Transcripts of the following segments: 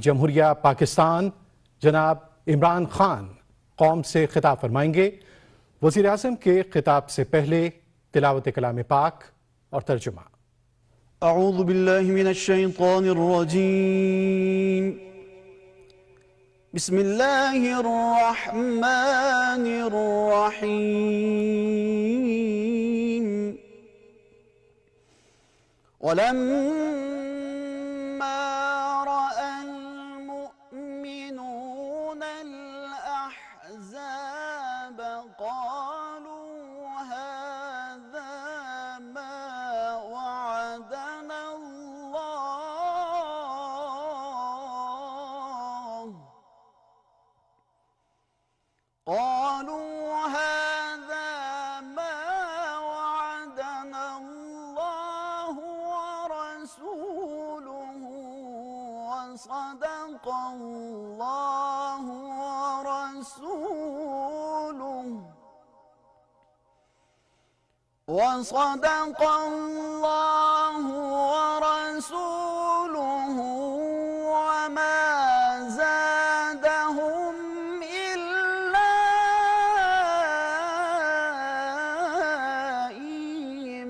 جمہوریہ پاکستان جناب عمران خان قوم سے خطاب فرمائیں گے۔ وزیر اعظم کے خطاب سے پہلے تلاوت کلام پاک اور ترجمہ۔ اعوذ باللہ من الشیطان الرجیم، بسم اللہ الرحمن الرحیم۔ ولما رأى المؤمنون الأحزاب قالوا هذا ما وعدنا الله ورسوله وصدق الله ورسوله وما زادهم إلا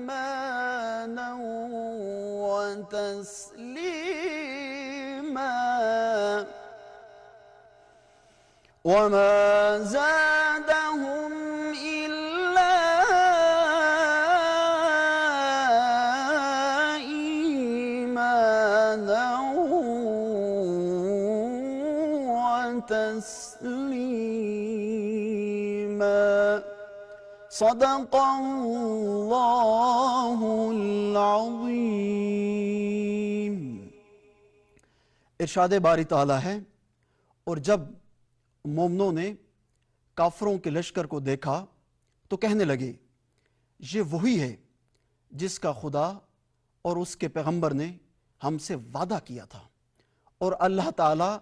إيمانا وتسليما وما زادهم إلا إيمانا وتسليما صدق اللہ العظیم۔ ارشاد باری تعالیٰ ہے، اور جب مومنوں نے کافروں کے لشکر کو دیکھا تو کہنے لگے یہ وہی ہے جس کا خدا اور اس کے پیغمبر نے ہم سے وعدہ کیا تھا، اور اللہ تعالیٰ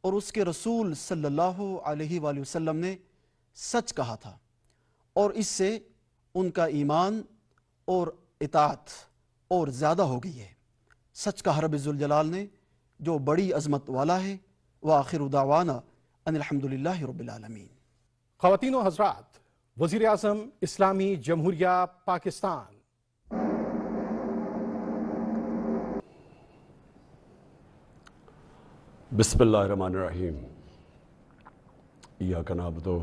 اور اس کے رسول صلی اللہ علیہ وآلہ وسلم نے سچ کہا تھا، اور اس سے ان کا ایمان اور اطاعت اور زیادہ ہو گئی ہے۔ سچ کہا رب ذوالجلال نے جو بڑی عظمت والا ہے۔ وآخر دعوانا ان الحمدللہ رب العالمین۔ خواتین و حضرات، وزیر اعظم اسلامی جمہوریہ پاکستان۔ بسم اللہ الرحمن الرحیم۔ ایاک نعبد و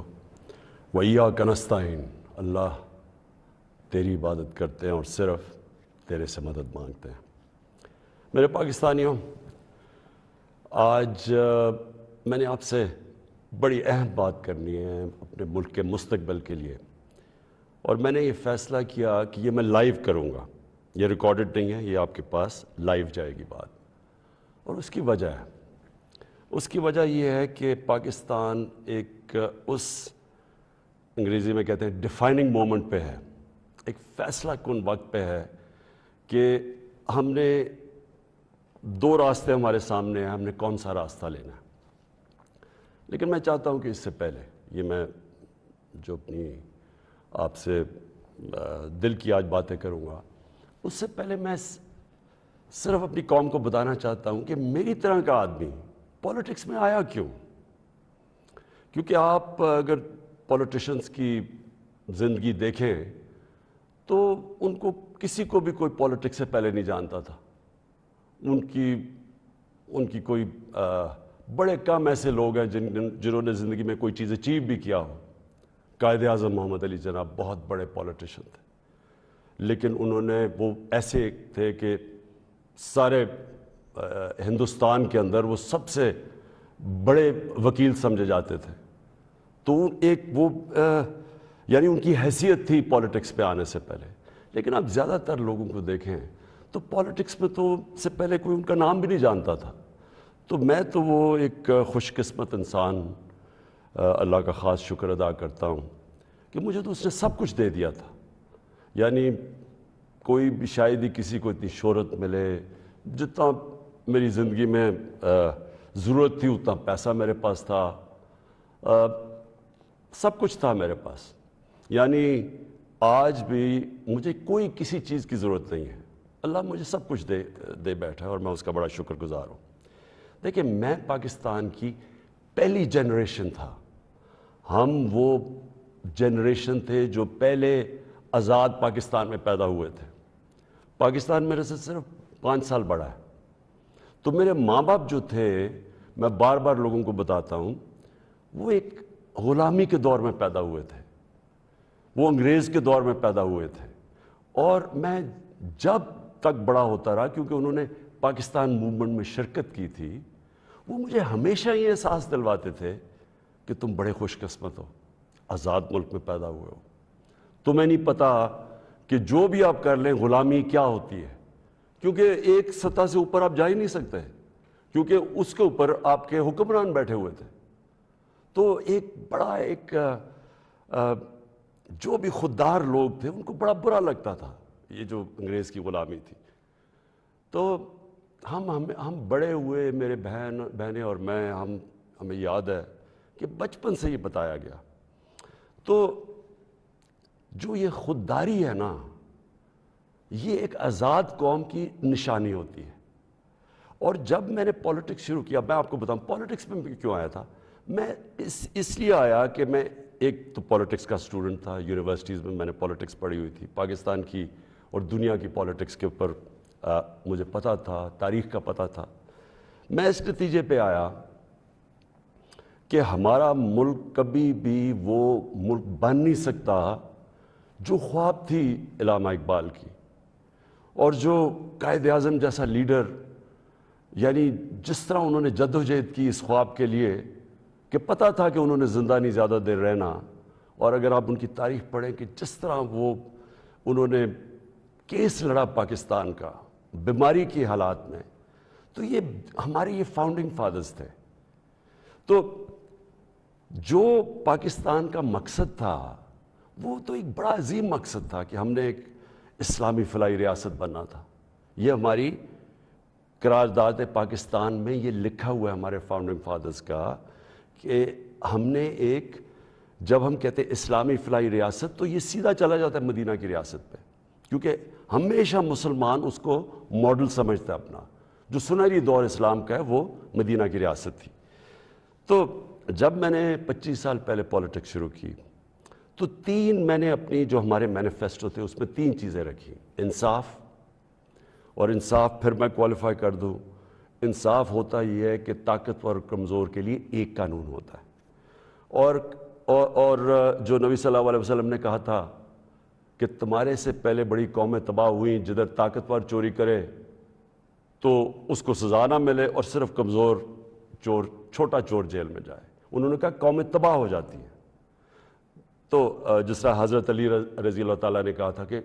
ایاک نستعین۔ اللہ تیری عبادت کرتے ہیں اور صرف تیرے سے مدد مانگتے ہیں۔ میرے پاکستانیوں، آج میں نے آپ سے بڑی اہم بات کرنی ہے اپنے ملک کے مستقبل کے لیے، اور میں نے یہ فیصلہ کیا کہ یہ میں لائیو کروں گا۔ یہ ریکارڈڈ نہیں ہے، یہ آپ کے پاس لائیو جائے گی بات، اور اس کی وجہ یہ ہے کہ پاکستان ایک اس انگریزی میں کہتے ہیں ڈیفائننگ مومنٹ پہ ہے، ایک فیصلہ کن وقت پہ ہے کہ ہم نے دو راستے ہمارے سامنے ہیں، ہم نے کون سا راستہ لینا ہے۔ لیکن میں چاہتا ہوں کہ اس سے پہلے یہ میں جو اپنی آپ سے دل کی آج باتیں کروں گا، اس سے پہلے میں صرف اپنی قوم کو بتانا چاہتا ہوں کہ میری طرح کا آدمی پولیٹکس میں آیا کیوں۔ کیونکہ آپ اگر پولیٹیشنز کی زندگی دیکھیں تو ان کو کسی کو بھی کوئی پولیٹکس سے پہلے نہیں جانتا تھا۔ ان کی کوئی بڑے کم ایسے لوگ ہیں جنہوں نے زندگی میں کوئی چیز اچیو بھی کیا ہو۔ قائد اعظم محمد علی جناح بہت بڑے پولیٹیشن تھے، لیکن انہوں نے وہ ایسے تھے کہ سارے ہندوستان کے اندر وہ سب سے بڑے وکیل سمجھے جاتے تھے۔ تو ایک وہ یعنی ان کی حیثیت تھی پولیٹکس پہ آنے سے پہلے۔ لیکن آپ زیادہ تر لوگوں کو دیکھیں تو پولیٹکس میں تو سے پہلے کوئی ان کا نام بھی نہیں جانتا تھا۔ تو میں تو وہ ایک خوش قسمت انسان اللہ کا خاص شکر ادا کرتا ہوں کہ مجھے تو اس نے سب کچھ دے دیا تھا۔ یعنی کوئی بھی شاید ہی کسی کو اتنی شہرت ملے، جتنا میری زندگی میں ضرورت تھی اتنا پیسہ میرے پاس تھا، سب کچھ تھا میرے پاس۔ یعنی آج بھی مجھے کوئی کسی چیز کی ضرورت نہیں ہے، اللہ مجھے سب کچھ دے بیٹھا ہے، اور میں اس کا بڑا شکر گزار ہوں۔ دیکھیں میں پاکستان کی پہلی جنریشن تھا. ہم وہ جنریشن تھے جو پہلے آزاد پاکستان میں پیدا ہوئے تھے. پاکستان میرے سے صرف 5 سال بڑا ہے. تو میرے ماں باپ جو تھے, میں بار بار لوگوں کو بتاتا ہوں, وہ ایک غلامی کے دور میں پیدا ہوئے تھے, وہ انگریز کے دور میں پیدا ہوئے تھے. اور میں جب تک بڑا ہوتا رہا, کیونکہ انہوں نے پاکستان موومنٹ میں شرکت کی تھی, وہ مجھے ہمیشہ یہ احساس دلواتے تھے کہ تم بڑے خوش قسمت ہو, آزاد ملک میں پیدا ہوئے ہو. تمہیں نہیں پتا کہ جو بھی آپ کر لیں غلامی کیا ہوتی ہے, کیونکہ ایک سطح سے اوپر آپ جا ہی نہیں سکتے, کیونکہ اس کے اوپر آپ کے حکمران بیٹھے ہوئے تھے. تو ایک بڑا جو بھی خوددار لوگ تھے ان کو بڑا برا لگتا تھا یہ جو انگریز کی غلامی تھی. تو ہم بڑے ہوئے, میرے بہنیں اور میں, ہمیں یاد ہے کہ بچپن سے یہ بتایا گیا. تو جو یہ خودداری ہے نا, یہ ایک آزاد قوم کی نشانی ہوتی ہے. اور جب میں نے پالیٹکس شروع کیا, میں آپ کو بتاؤں پالیٹکس میں کیوں آیا تھا. میں اس لیے آیا کہ میں ایک تو پالیٹکس کا اسٹوڈنٹ تھا, یونیورسٹیز میں نے پالیٹکس پڑھی ہوئی تھی, پاکستان کی اور دنیا کی پالیٹکس کے اوپر مجھے پتہ تھا, تاریخ کا پتہ تھا. میں اس نتیجے پہ آیا کہ ہمارا ملک کبھی بھی وہ ملک بن نہیں سکتا جو خواب تھی علامہ اقبال کی, اور جو قائد اعظم جیسا لیڈر, یعنی جس طرح انہوں نے جدوجہد کی اس خواب کے لیے کہ پتہ تھا کہ انہوں نے زندہ نہیں زیادہ دیر رہنا. اور اگر آپ ان کی تاریخ پڑھیں کہ جس طرح انہوں نے کیس لڑا پاکستان کا بیماری کی حالات میں, تو یہ ہمارے یہ فاؤنڈنگ فادرز تھے. تو جو پاکستان کا مقصد تھا وہ تو ایک بڑا عظیم مقصد تھا کہ ہم نے ایک اسلامی فلاحی ریاست بننا تھا. یہ ہماری قرارداد پاکستان میں یہ لکھا ہوا ہے ہمارے فاؤنڈنگ فادرز کا کہ ہم نے ایک, جب ہم کہتے ہیں اسلامی فلاحی ریاست تو یہ سیدھا چلا جاتا ہے مدینہ کی ریاست پہ, کیونکہ ہمیشہ مسلمان اس کو ماڈل سمجھتا ہے اپنا. جو سنہری دور اسلام کا ہے وہ مدینہ کی ریاست تھی. تو جب میں نے 25 سال پہلے پالیٹکس شروع کی تو میں نے اپنی جو ہمارے مینیفیسٹو تھے اس میں 3 چیزیں رکھی. انصاف, اور انصاف پھر میں کوالیفائی کر دوں, انصاف ہوتا یہ ہے کہ طاقتور اور کمزور کے لیے ایک قانون ہوتا ہے. اور جو نبی صلی اللہ علیہ وسلم نے کہا تھا کہ تمہارے سے پہلے بڑی قومیں تباہ ہوئیں, جدھر طاقتور چوری کرے تو اس کو سزا نہ ملے اور صرف کمزور چور, چھوٹا چور جیل میں جائے. انہوں نے کہا قومیں تباہ ہو جاتی ہیں. تو جس طرح حضرت علی رضی اللہ تعالیٰ نے کہا تھا کہ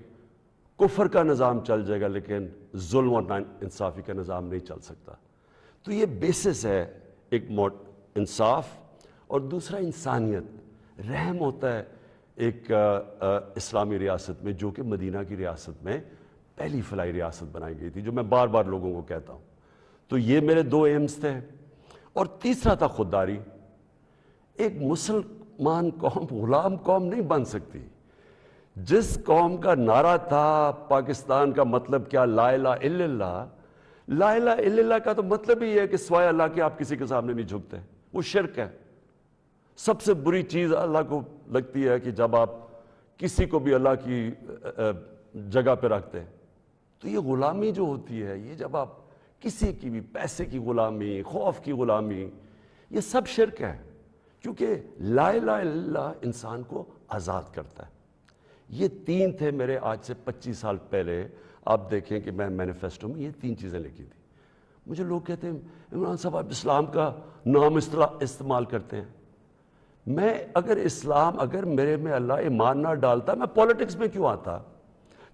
کفر کا نظام چل جائے گا لیکن ظلم اور انصافی کا نظام نہیں چل سکتا. تو یہ بیسس ہے ایک انصاف, اور دوسرا انسانیت, رحم ہوتا ہے ایک اسلامی ریاست میں جو کہ مدینہ کی ریاست میں پہلی فلاحی ریاست بنائی گئی تھی, جو میں بار بار لوگوں کو کہتا ہوں. تو یہ میرے 2 ایمز تھے. اور تیسرا تھا خودداری. ایک مسلمان قوم غلام قوم نہیں بن سکتی. جس قوم کا نعرہ تھا پاکستان کا مطلب کیا, لا الہ الا اللہ. لا الہ الا اللہ کا تو مطلب ہی ہے کہ سوائے اللہ کے آپ کسی کے سامنے نہیں جھکتے. وہ شرک ہے. سب سے بری چیز اللہ کو لگتی ہے کہ جب آپ کسی کو بھی اللہ کی جگہ پہ رکھتے ہیں. تو یہ غلامی جو ہوتی ہے, یہ جب آپ کسی کی بھی پیسے کی غلامی, خوف کی غلامی, یہ سب شرک ہے. کیونکہ لا الہ الا اللہ انسان کو آزاد کرتا ہے. یہ 3 تھے میرے آج سے 25 سال پہلے. آپ دیکھیں کہ میں مینیفیسٹو میں یہ 3 چیزیں لکھی تھی. مجھے لوگ کہتے ہیں عمران صاحب آپ اسلام کا نام استعمال کرتے ہیں. میں اگر میرے میں اللہ ایمان نہ ڈالتا میں پالیٹکس میں کیوں آتا؟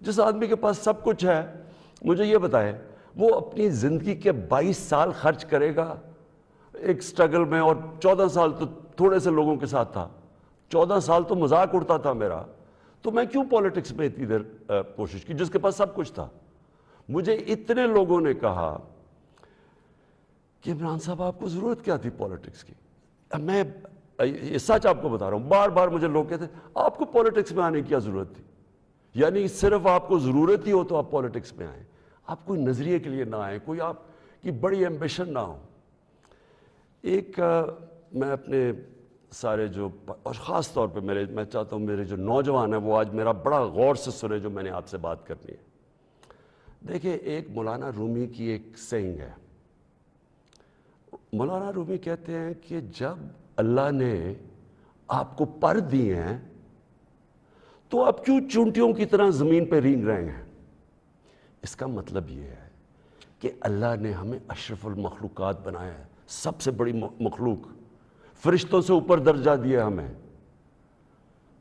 جس آدمی کے پاس سب کچھ ہے, مجھے یہ بتائے وہ اپنی زندگی کے 22 سال خرچ کرے گا ایک سٹرگل میں, اور 14 سال تو تھوڑے سے لوگوں کے ساتھ تھا, 14 سال تو مذاق اڑتا تھا میرا. تو میں کیوں پالیٹکس میں اتنی دیر کوشش کی جس کے پاس سب کچھ تھا؟ مجھے اتنے لوگوں نے کہا کہ عمران صاحب آپ کو ضرورت کیا تھی پالیٹکس کی. میں یہ سچ آپ کو بتا رہا ہوں, بار بار مجھے لوگ کہتے ہیں آپ کو پالیٹکس میں آنے کی کیا ضرورت تھی. یعنی صرف آپ کو ضرورت ہی ہو تو آپ پالیٹکس میں آئیں, آپ کوئی نظریے کے لیے نہ آئیں, کوئی آپ کی بڑی ایمبیشن نہ ہو. ایک میں اپنے سارے جو اور خاص طور پہ میں چاہتا ہوں میرے جو نوجوان ہیں وہ آج میرا بڑا غور سے سنے جو میں نے آپ سے بات کرنی ہے. دیکھیں ایک مولانا رومی کی ایک سینگ ہے. مولانا رومی کہتے ہیں کہ جب اللہ نے آپ کو پر دیے ہیں تو آپ کیوں چونٹیوں کی طرح زمین پہ رینگ رہے ہیں؟ اس کا مطلب یہ ہے کہ اللہ نے ہمیں اشرف المخلوقات بنایا ہے, سب سے بڑی مخلوق, فرشتوں سے اوپر درجہ دیا ہمیں.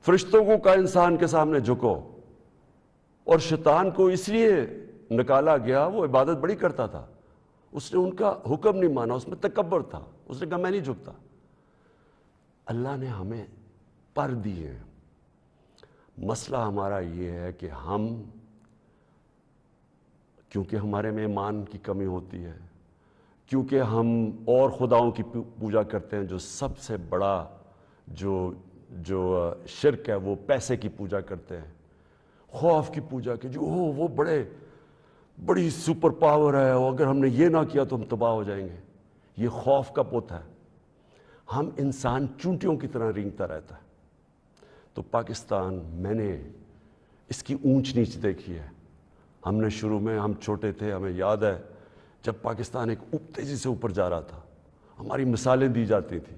فرشتوں کو کا انسان کے سامنے جھکو, اور شیطان کو اس لیے نکالا گیا, وہ عبادت بڑی کرتا تھا, اس نے ان کا حکم نہیں مانا, اس میں تکبر تھا, اس نے کہا میں نہیں جھکتا. اللہ نے ہمیں پر دیے ہیں. مسئلہ ہمارا یہ ہے کہ ہم, کیونکہ ہمارے میں ایمان کی کمی ہوتی ہے, کیونکہ ہم اور خداؤں کی پوجا کرتے ہیں, جو سب سے بڑا جو شرک ہے وہ پیسے کی پوجا کرتے ہیں, خوف کی پوجا کی, جو وہ بڑی سپر پاور ہے, اور اگر ہم نے یہ نہ کیا تو ہم تباہ ہو جائیں گے. یہ خوف کا بت ہے. ہم انسان چونٹیوں کی طرح رینگتا رہتا ہے. تو پاکستان میں نے اس کی اونچ نیچ دیکھی ہے. ہم نے شروع میں, ہم چھوٹے تھے, ہمیں یاد ہے جب پاکستان ایک تیزی سے اوپر جا رہا تھا, ہماری مثالیں دی جاتی تھیں.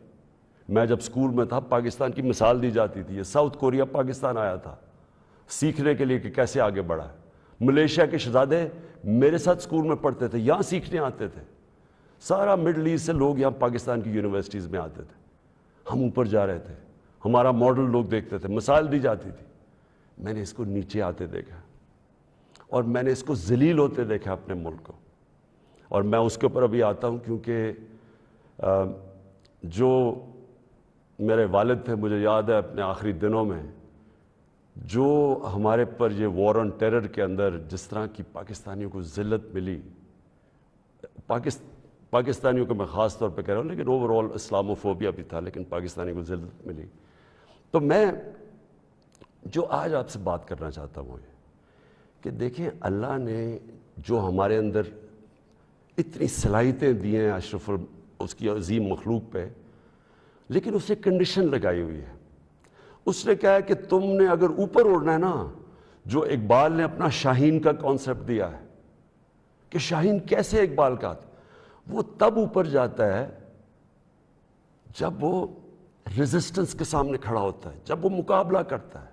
میں جب اسکول میں تھا پاکستان کی مثال دی جاتی تھی. یہ ساؤتھ کوریا پاکستان آیا تھا سیکھنے کے لیے کہ کیسے آگے بڑھا ہے. ملیشیا کے شہزادے میرے ساتھ اسکول میں پڑھتے تھے, یہاں سیکھنے آتے تھے. سارا مڈل ایسٹ سے لوگ یہاں پاکستان کی یونیورسٹیز میں آتے تھے. ہم اوپر جا رہے تھے, ہمارا ماڈل لوگ دیکھتے تھے, مثال دی جاتی تھی. میں نے اس کو نیچے آتے دیکھا, اور میں نے اس کو ذلیل ہوتے دیکھا اپنے ملک کو. اور میں اس کے اوپر ابھی آتا ہوں, کیونکہ جو میرے والد تھے, مجھے یاد ہے اپنے آخری دنوں میں جو ہمارے پر یہ وار آن ٹیرر کے اندر جس طرح کی پاکستانیوں کو ذلت ملی, پاکستانیوں کو میں خاص طور پہ کہہ رہا ہوں, لیکن اوور آل اسلاموفوبیا بھی تھا, لیکن پاکستانیوں کو ذلت ملی. تو میں جو آج آپ سے بات کرنا چاہتا ہوں یہ کہ دیکھیں اللہ نے جو ہمارے اندر اتنی صلاحیتیں دی ہیں اشرف اس کی عظیم مخلوق پہ, لیکن اسے کنڈیشن لگائی ہوئی ہے. اس نے کہا ہے کہ تم نے اگر اوپر اڑنا ہے نا, جو اقبال نے اپنا شاہین کا کانسیپٹ دیا ہے کہ شاہین کیسے اقبال کا, وہ تب اوپر جاتا ہے جب وہ ریزسٹنس کے سامنے کھڑا ہوتا ہے, جب وہ مقابلہ کرتا ہے,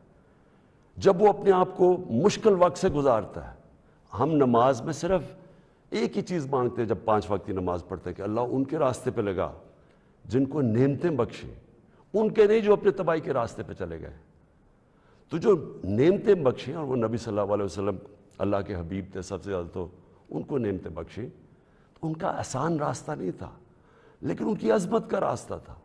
جب وہ اپنے آپ کو مشکل وقت سے گزارتا ہے. ہم نماز میں صرف ایک ہی چیز مانگتے ہیں جب 5 وقت کی نماز پڑھتے ہیں کہ اللہ ان کے راستے پہ لگا جن کو نعمتیں بخشیں, ان کے نہیں جو اپنے تباہی کے راستے پہ چلے گئے. تو جو نعمتیں بخشیں, اور وہ نبی صلی اللہ علیہ وسلم اللہ کے حبیب تھے سب سے زیادہ, تو ان کو نعمتیں بخشیں. ان کا آسان راستہ نہیں تھا, لیکن ان کی عظمت کا راستہ تھا.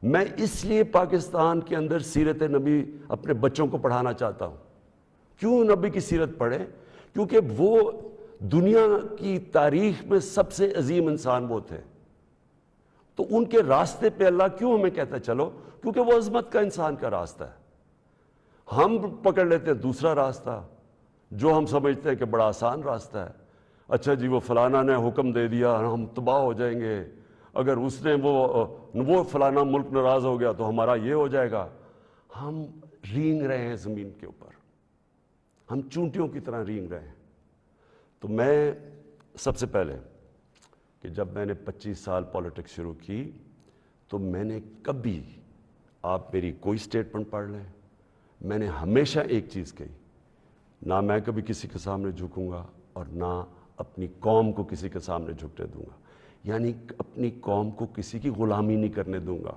میں اس لیے پاکستان کے اندر سیرت نبی اپنے بچوں کو پڑھانا چاہتا ہوں. کیوں نبی کی سیرت پڑھیں؟ کیونکہ وہ دنیا کی تاریخ میں سب سے عظیم انسان وہ تھے. تو ان کے راستے پہ اللہ کیوں ہمیں کہتا ہے چلو؟ کیونکہ وہ عظمت کا انسان کا راستہ ہے. ہم پکڑ لیتے ہیں دوسرا راستہ جو ہم سمجھتے ہیں کہ بڑا آسان راستہ ہے. اچھا جی, وہ فلانا نے حکم دے دیا, ہم تباہ ہو جائیں گے. اگر اس نے وہ فلانا ملک ناراض ہو گیا تو ہمارا یہ ہو جائے گا. ہم رینگ رہے ہیں زمین کے اوپر, ہم چونٹیوں کی طرح رینگ رہے ہیں. تو میں سب سے پہلے کہ جب میں نے 25 سال پالیٹکس شروع کی تو میں نے کبھی, آپ میری کوئی سٹیٹمنٹ پڑھ لیں, میں نے ہمیشہ ایک چیز کہی, نہ میں کبھی کسی کے سامنے جھکوں گا اور نہ اپنی قوم کو کسی کے سامنے جھکنے دوں گا. یعنی اپنی قوم کو کسی کی غلامی نہیں کرنے دوں گا.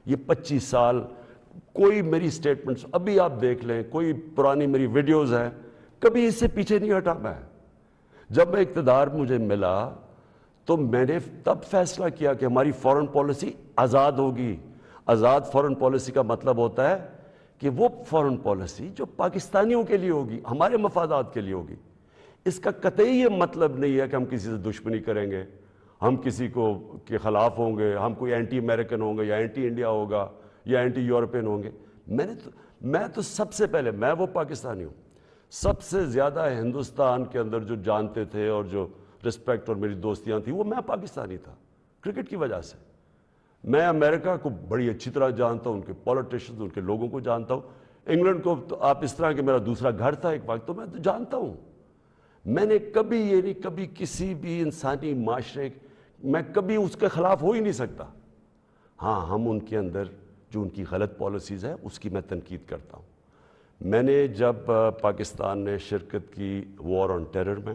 یہ 25 سال کوئی میری سٹیٹمنٹس ابھی آپ دیکھ لیں, کوئی پرانی میری ویڈیوز ہیں, کبھی اس سے پیچھے نہیں ہٹا. میں جب میں اقتدار مجھے ملا تو میں نے تب فیصلہ کیا کہ ہماری فورن پالیسی آزاد ہوگی. آزاد فورن پالیسی کا مطلب ہوتا ہے کہ وہ فورن پالیسی جو پاکستانیوں کے لیے ہوگی, ہمارے مفادات کے لیے ہوگی. اس کا قطعی یہ مطلب نہیں ہے کہ ہم کسی سے دشمنی کریں گے, ہم کسی کو کے خلاف ہوں گے, ہم کوئی اینٹی امریکن ہوں گے یا اینٹی انڈیا ہوگا یا اینٹی یورپین ہوں گے. میں تو سب سے پہلے, میں وہ پاکستانی ہوں سب سے زیادہ ہندوستان کے اندر جو جانتے تھے اور جو رسپیکٹ اور میری دوستیاں تھیں وہ میں پاکستانی تھا کرکٹ کی وجہ سے. میں امریکہ کو بڑی اچھی طرح جانتا ہوں, ان کے پولیٹیشنز, ان کے لوگوں کو جانتا ہوں. انگلینڈ کو تو آپ اس طرح کہ میرا دوسرا گھر تھا ایک وقت, تو میں تو جانتا ہوں. میں نے کبھی یہ نہیں, کبھی کسی بھی انسانی معاشرے میں کبھی اس کے خلاف ہو ہی نہیں سکتا. ہاں, ہم ان کے اندر جو ان کی غلط پالیسیز ہے اس کی میں تنقید کرتا ہوں. میں نے جب پاکستان نے شرکت کی وار آن ٹیرر میں,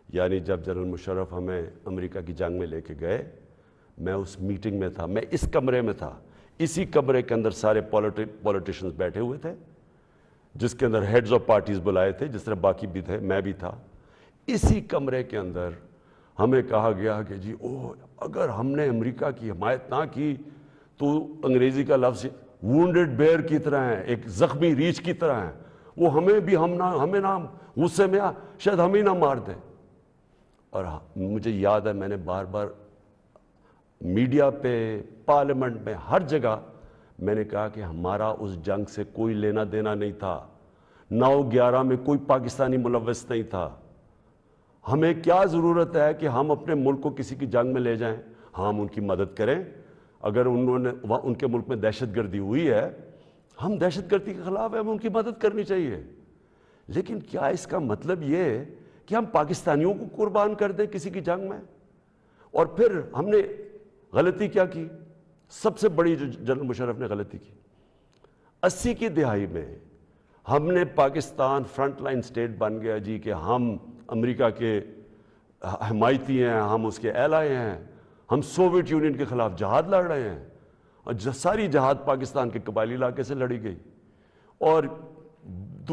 یعنی جب جنرل مشرف ہمیں امریکہ کی جنگ میں لے کے گئے, میں اس میٹنگ میں تھا, میں اس کمرے میں تھا. اسی کمرے کے اندر سارے پولیٹیشنز بیٹھے ہوئے تھے, جس کے اندر ہیڈز آف پارٹیز بلائے تھے, جس طرح باقی بھی تھے, میں بھی تھا. اسی کمرے کے اندر ہمیں کہا گیا کہ جی اگر ہم نے امریکہ کی حمایت نہ کی تو انگریزی کا لفظ وونڈڈ بیئر کی طرح ہے, ایک زخمی ریچھ کی طرح ہے, وہ ہمیں نہ غصے میں شاید ہم ہی نہ مار دیں. اور مجھے یاد ہے میں نے بار بار میڈیا پہ, پارلیمنٹ میں, ہر جگہ میں نے کہا کہ ہمارا اس جنگ سے کوئی لینا دینا نہیں تھا. 9/11 میں کوئی پاکستانی ملوث نہیں تھا. ہمیں کیا ضرورت ہے کہ ہم اپنے ملک کو کسی کی جنگ میں لے جائیں؟ ہم ان کی مدد کریں. اگر ان کے ملک میں دہشت گردی ہوئی ہے, ہم دہشت گردی کے خلاف ہیں, ہمیں ان کی مدد کرنی چاہیے. لیکن کیا اس کا مطلب یہ ہے کہ ہم پاکستانیوں کو قربان کر دیں کسی کی جنگ میں؟ اور پھر ہم نے غلطی کیا کی, سب سے بڑی جو جنرل مشرف نے غلطی کی, 80 کی دہائی میں ہم نے پاکستان فرنٹ لائن سٹیٹ بن گیا جی کہ ہم امریکہ کے حمایتی ہیں, ہم اس کے ایلائی ہیں, ہم سوویت یونین کے خلاف جہاد لڑ رہے ہیں. اور ساری جہاد پاکستان کے قبائلی علاقے سے لڑی گئی, اور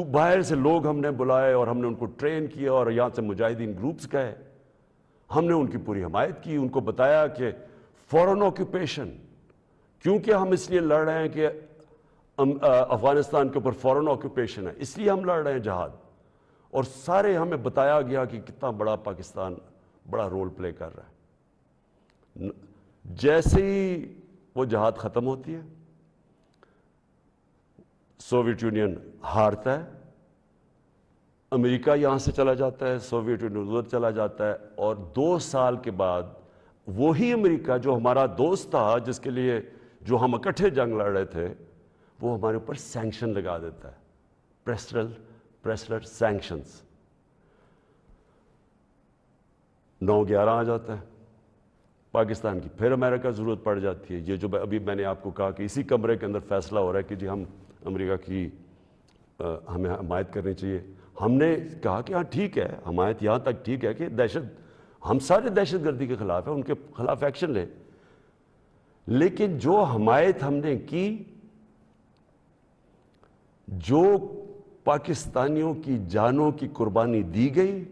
باہر سے لوگ ہم نے بلائے اور ہم نے ان کو ٹرین کیا, اور یہاں سے مجاہدین گروپس گئے, ہم نے ان کی پوری حمایت کی. ان کو بتایا کہ فورن آکوپیشن, کیونکہ ہم اس لیے لڑ رہے ہیں کہ افغانستان کے اوپر فورن آکوپیشن ہے, اس لیے ہم لڑ رہے ہیں جہاد. اور سارے ہمیں بتایا گیا کہ کتنا بڑا پاکستان بڑا رول پلے کر رہا ہے. جیسے ہی وہ جہاد ختم ہوتی ہے, سوویت یونین ہارتا ہے, امریکہ یہاں سے چلا جاتا ہے, سوویت یونین ادھر چلا جاتا ہے, اور 2 سال کے بعد وہی امریکہ جو ہمارا دوست تھا, جس کے لیے جو ہم اکٹھے جنگ لڑ رہے تھے, وہ ہمارے اوپر سینکشن لگا دیتا ہے, پریسلر سینکشنز. 9/11 آ جاتا ہے, پاکستان کی پھر امریکہ ضرورت پڑ جاتی ہے. یہ جو ابھی میں نے آپ کو کہا کہ اسی کمرے کے اندر فیصلہ ہو رہا ہے کہ جی ہم امریکہ کی ہمیں حمایت کرنی چاہیے. ہم نے کہا کہ ہاں ٹھیک ہے, حمایت یہاں تک ٹھیک ہے کہ ہم سارے دہشت گردی کے خلاف ہیں, ان کے خلاف ایکشن لیں. لیکن جو حمایت ہم نے کی, جو پاکستانیوں کی جانوں کی قربانی دی گئی,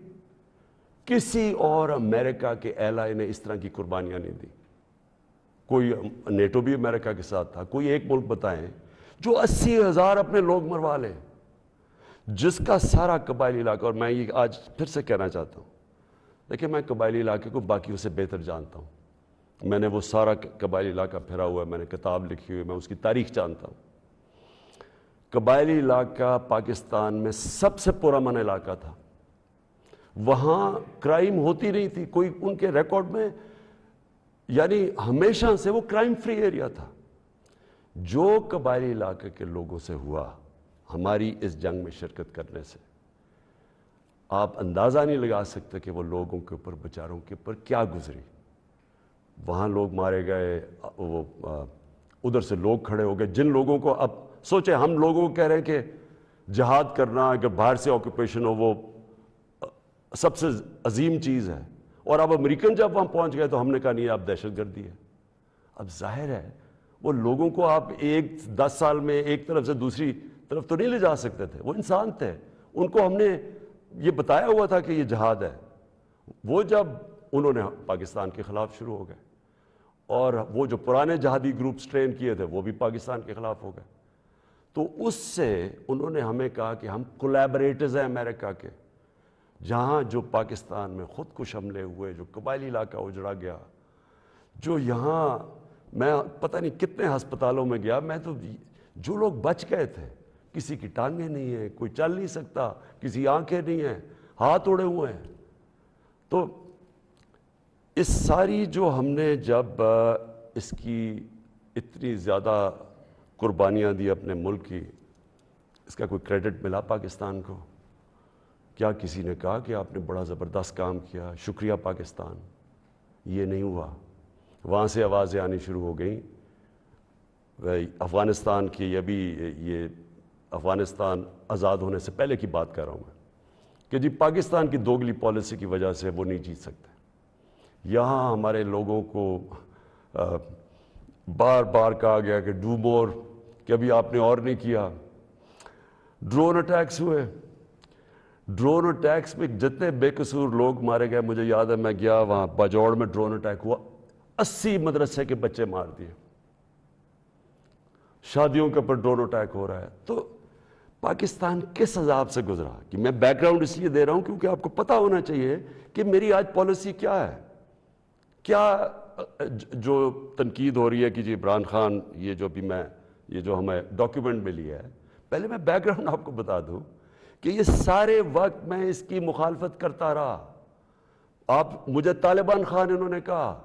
کسی اور امریکہ کے ایلائی نے اس طرح کی قربانیاں نہیں دی. کوئی نیٹو بھی امریکہ کے ساتھ تھا, کوئی ایک ملک بتائیں جو 80,000 اپنے لوگ مروا لے, جس کا سارا قبائلی علاقہ, اور میں یہ آج پھر سے کہنا چاہتا ہوں, دیکھیں میں قبائلی علاقے کو باقیوں سے بہتر جانتا ہوں. میں نے وہ سارا قبائلی علاقہ پھرا ہوا ہے, میں نے کتاب لکھی ہوئی, میں اس کی تاریخ جانتا ہوں. قبائلی علاقہ پاکستان میں سب سے پرامن علاقہ تھا. وہاں کرائم ہوتی نہیں تھی, کوئی ان کے ریکارڈ میں, یعنی ہمیشہ سے وہ کرائم فری ایریا تھا. جو قبائلی علاقے کے لوگوں سے ہوا ہماری اس جنگ میں شرکت کرنے سے, آپ اندازہ نہیں لگا سکتے کہ وہ لوگوں کے اوپر, بیچاروں کے اوپر کیا گزری. وہاں لوگ مارے گئے, وہ ادھر سے لوگ کھڑے ہو گئے, جن لوگوں کو, اب سوچیں ہم لوگوں کو کہہ رہے ہیں کہ جہاد کرنا, اگر باہر سے آکوپیشن ہو, وہ سب سے عظیم چیز ہے, اور اب امریکن جب وہاں پہنچ گئے تو ہم نے کہا نہیں اب دہشت گردی ہے. اب ظاہر ہے وہ لوگوں کو آپ 10 سال میں ایک طرف سے دوسری طرف تو نہیں لے جا سکتے تھے, وہ انسان تھے, ان کو ہم نے یہ بتایا ہوا تھا کہ یہ جہاد ہے. وہ جب انہوں نے پاکستان کے خلاف شروع ہو گئے, اور وہ جو پرانے جہادی گروپس ٹرین کیے تھے وہ بھی پاکستان کے خلاف ہو گئے. تو اس سے انہوں نے ہمیں کہا کہ ہم کولیبریٹرز ہیں امریکہ کے. جہاں جو پاکستان میں خود کش حملے ہوئے, جو قبائلی علاقہ اجڑا گیا, جو یہاں میں پتہ نہیں کتنے ہسپتالوں میں گیا, میں تو جو لوگ بچ گئے تھے, کسی کی ٹانگیں نہیں ہیں, کوئی چل نہیں سکتا, کسی آنکھیں نہیں ہیں, ہاتھ اڑے ہوئے ہیں. تو اس ساری جو ہم نے جب اس کی اتنی زیادہ قربانیاں دی اپنے ملک کی، اس کا کوئی کریڈٹ ملا پاکستان کو؟ کیا کسی نے کہا کہ آپ نے بڑا زبردست کام کیا، شکریہ پاکستان؟ یہ نہیں ہوا۔ وہاں سے آوازیں آنی شروع ہو گئیں، افغانستان کی، ابھی یہ افغانستان آزاد ہونے سے پہلے کی بات کر رہا ہوں میں، کہ جی پاکستان کی دوگلی پالیسی کی وجہ سے وہ نہیں جیت سکتے۔ یہاں ہمارے لوگوں کو بار بار کہا گیا کہ ڈو مور، کہ ابھی آپ نے اور نہیں کیا۔ ڈرون اٹیکس ہوئے، ڈرون اٹیکس میں جتنے بے قصور لوگ مارے گئے، مجھے یاد ہے میں گیا وہاں باجوڑ میں ڈرون اٹیک ہوا، 80 مدرسے کے بچے مار دیے۔ شادیوں کے اوپر ڈرون اٹیک ہو رہا ہے۔ تو پاکستان کس عذاب سے گزرا؟ کہ میں بیک گراؤنڈ اس لیے دے رہا ہوں کیونکہ آپ کو پتہ ہونا چاہیے کہ میری آج پالیسی کیا ہے۔ کیا جو تنقید ہو رہی ہے کہ جی عمران خان، یہ جو ہمیں ڈاکیومنٹ ملی ہے، پہلے میں بیک گراؤنڈ آپ کو بتا دوں کہ یہ سارے وقت میں اس کی مخالفت کرتا رہا۔ آپ مجھے طالبان خان انہوں نے کہا،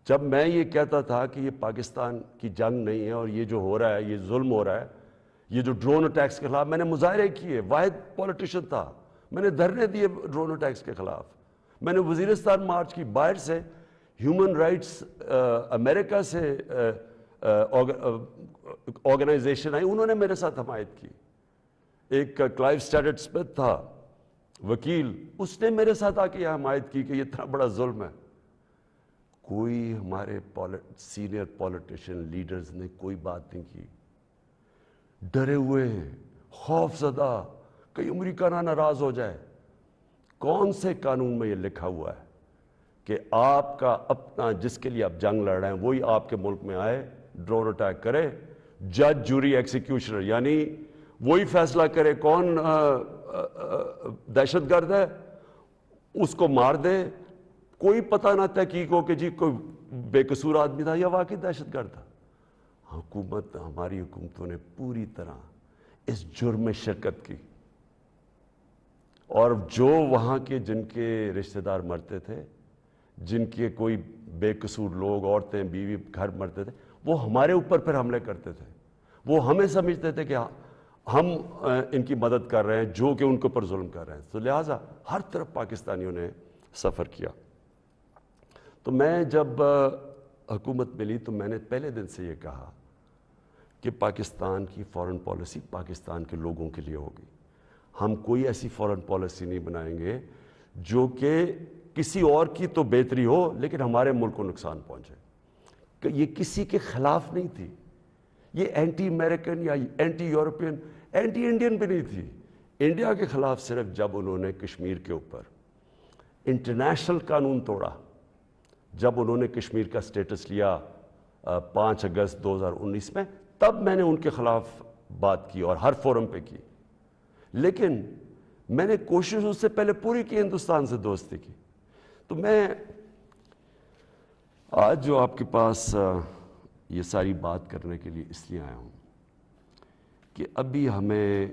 جب میں یہ کہتا تھا کہ یہ پاکستان کی جنگ نہیں ہے اور یہ جو ہو رہا ہے یہ ظلم ہو رہا ہے، یہ جو ڈرون اٹیکس کے خلاف میں نے مظاہرے کیے، واحد پولیٹیشین تھا، میں نے دھرنے دیے ڈرون اٹیکس کے خلاف، میں نے وزیرستان مارچ کی، باہر سے ہیومن رائٹس امریکہ سے آرگنائزیشن آئی، انہوں نے میرے ساتھ حمایت کی۔ ایک کلائیو اسٹیڈٹ اسمتھ تھا وکیل، اس نے میرے ساتھ آ کے یہ حمایت کی کہ یہ اتنا بڑا ظلم ہے۔ کوئی ہمارے سینئر پولیٹیشین لیڈرز نے کوئی بات نہیں کی، ڈرے ہوئے ہیں، خوف زدہ، کہیں امریکہ نہ ناراض ہو جائے۔ کون سے قانون میں یہ لکھا ہوا ہے کہ آپ کا اپنا جس کے لیے آپ جنگ لڑ رہے ہیں وہی آپ کے ملک میں آئے، ڈرون اٹیک کرے، جج جوری ایکسیکیوشنر، یعنی وہی فیصلہ کرے کون دہشت گرد ہے، اس کو مار دے، کوئی پتہ نہ تحقیق ہو کہ جی کوئی بے قصور آدمی تھا یا واقعی دہشت گرد تھا۔ ہماری حکومتوں نے پوری طرح اس جرم میں شرکت کی، اور جو وہاں کے جن کے رشتہ دار مرتے تھے، جن کے کوئی بے قصور لوگ، عورتیں، بیوی، گھر مرتے تھے، وہ ہمارے اوپر پھر حملے کرتے تھے۔ وہ ہمیں سمجھتے تھے کہ ہم ان کی مدد کر رہے ہیں جو کہ ان کے اوپر ظلم کر رہے ہیں۔ تو لہٰذا ہر طرف پاکستانیوں نے سفر کیا۔ تو میں جب حکومت ملی تو میں نے پہلے دن سے یہ کہا کہ پاکستان کی فارن پالیسی پاکستان کے لوگوں کے لیے ہوگی۔ ہم کوئی ایسی فارن پالیسی نہیں بنائیں گے جو کہ کسی اور کی تو بہتری ہو لیکن ہمارے ملک کو نقصان پہنچے۔ کہ یہ کسی کے خلاف نہیں تھی، یہ اینٹی امریکن یا اینٹی یورپین، اینٹی انڈین بھی نہیں تھی۔ انڈیا کے خلاف صرف جب انہوں نے کشمیر کے اوپر انٹرنیشنل قانون توڑا، جب انہوں نے کشمیر کا سٹیٹس لیا 5 اگست 2019 میں، تب میں نے ان کے خلاف بات کی اور ہر فورم پہ کی۔ لیکن میں نے کوشش اس سے پہلے پوری کی ہندوستان سے دوستی کی۔ تو میں آج جو آپ کے پاس یہ ساری بات کرنے کے لیے اس لیے آیا ہوں کہ ابھی ہمیں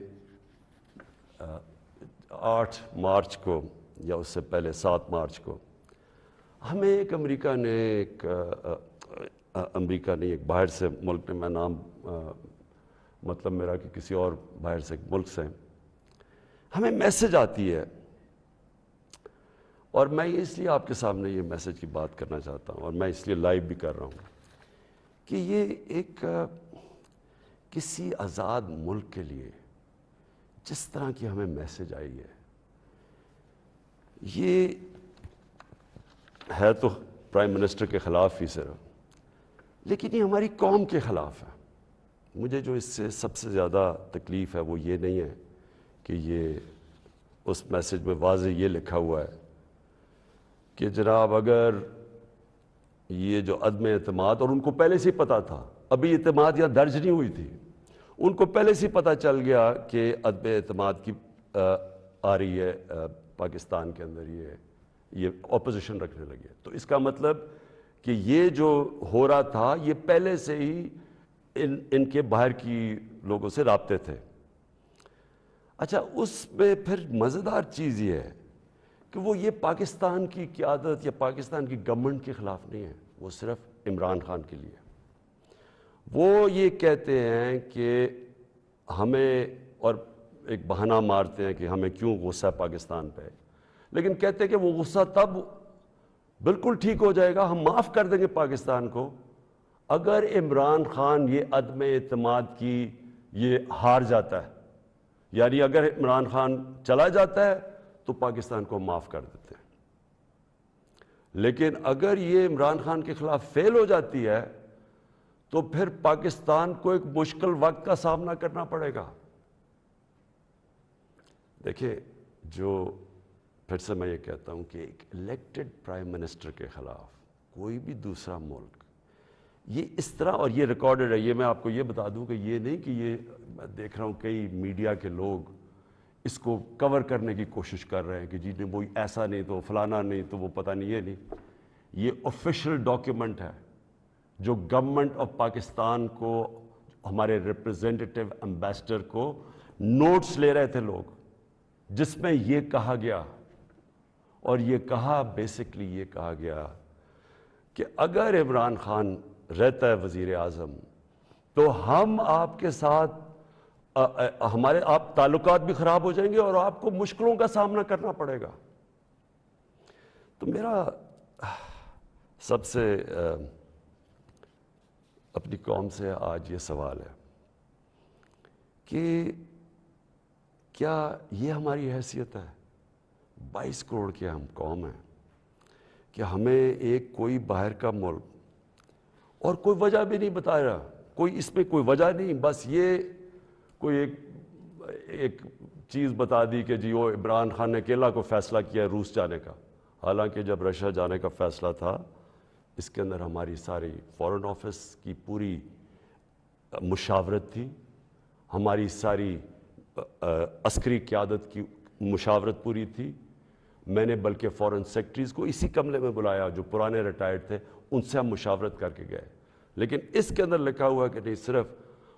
8 مارچ کو یا اس سے پہلے 7 مارچ کو ہمیں ایک امریکہ نے ایک باہر سے ملک نے، میں نام مطلب میرا کہ کسی اور باہر سے ایک ملک سے ہمیں میسج آتی ہے، اور میں اس لیے آپ کے سامنے یہ میسج کی بات کرنا چاہتا ہوں، اور میں اس لیے لائیو بھی کر رہا ہوں کہ یہ ایک کسی آزاد ملک کے لیے جس طرح کی ہمیں میسج آئی ہے، یہ ہے تو پرائم منسٹر کے خلاف ہی صرف، لیکن یہ ہماری قوم کے خلاف ہے۔ مجھے جو اس سے سب سے زیادہ تکلیف ہے وہ یہ نہیں ہے کہ یہ اس میسج میں واضح یہ لکھا ہوا ہے کہ جناب اگر یہ جو عدم اعتماد، اور ان کو پہلے سے ہی پتا تھا، ابھی اعتماد یہاں درج نہیں ہوئی تھی، ان کو پہلے سے ہی پتا چل گیا کہ عدم اعتماد کی آ رہی ہے پاکستان کے اندر، یہ اپوزیشن رکھنے لگی ہے۔ تو اس کا مطلب کہ یہ جو ہو رہا تھا یہ پہلے سے ہی ان کے باہر کی لوگوں سے رابطے تھے۔ اچھا، اس میں پھر مزیدار چیز یہ ہے کہ وہ یہ پاکستان کی قیادت یا پاکستان کی گورنمنٹ کے خلاف نہیں ہے، وہ صرف عمران خان کے لیے. وہ یہ کہتے ہیں کہ ہمیں، اور ایک بہانہ مارتے ہیں کہ ہمیں کیوں غصہ پاکستان پہ، لیکن کہتے ہیں کہ وہ غصہ تب بالکل ٹھیک ہو جائے گا، ہم معاف کر دیں گے پاکستان کو، اگر عمران خان یہ عدم اعتماد کی یہ ہار جاتا ہے. یعنی اگر عمران خان چلا جاتا ہے تو پاکستان کو معاف کر دیتے ہیں، لیکن اگر یہ عمران خان کے خلاف فیل ہو جاتی ہے تو پھر پاکستان کو ایک مشکل وقت کا سامنا کرنا پڑے گا. دیکھیں، جو پھر سے میں یہ کہتا ہوں کہ ایک الیکٹڈ پرائم منسٹر کے خلاف کوئی بھی دوسرا ملک یہ اس طرح، اور یہ ریکارڈڈ ہے، یہ میں آپ کو یہ بتا دوں کہ یہ نہیں کہ یہ میں دیکھ رہا ہوں کئی میڈیا کے لوگ اس کو کور کرنے کی کوشش کر رہے ہیں کہ جی وہ ایسا نہیں تو فلانا نہیں تو وہ پتہ نہیں، یہ نہیں، یہ آفیشیل ڈاکیومنٹ ہے جو گورنمنٹ آف پاکستان کو، ہمارے ریپرزینٹیٹیو امبیسڈر کو نوٹس لے رہے تھے لوگ، جس میں یہ کہا گیا، اور یہ کہا بیسکلی یہ کہا گیا کہ اگر عمران خان رہتا ہے وزیر اعظم تو ہم آپ کے ساتھ ہمارے آپ تعلقات بھی خراب ہو جائیں گے اور آپ کو مشکلوں کا سامنا کرنا پڑے گا. تو میرا سب سے اپنی قوم سے آج یہ سوال ہے کہ کیا یہ ہماری حیثیت ہے؟ 22 کروڑ کی ہم قوم ہیں کہ ہمیں ایک کوئی باہر کا ملک، اور کوئی وجہ بھی نہیں بتا رہا، کوئی اس میں کوئی وجہ نہیں، بس یہ کوئی ایک چیز بتا دی کہ جی وہ عمران خان نے اکیلا کو فیصلہ کیا روس جانے کا، حالانکہ جب رشیا جانے کا فیصلہ تھا اس کے اندر ہماری ساری فورن آفس کی پوری مشاورت تھی، ہماری ساری عسکری قیادت کی مشاورت پوری تھی. میں نے بلکہ فورن سیکرٹریز کو اسی کمرے میں بلایا جو پرانے ریٹائرڈ تھے، ان سے ہم مشاورت کر کے گئے. لیکن اس کے اندر لکھا ہوا کہ نہیں، صرف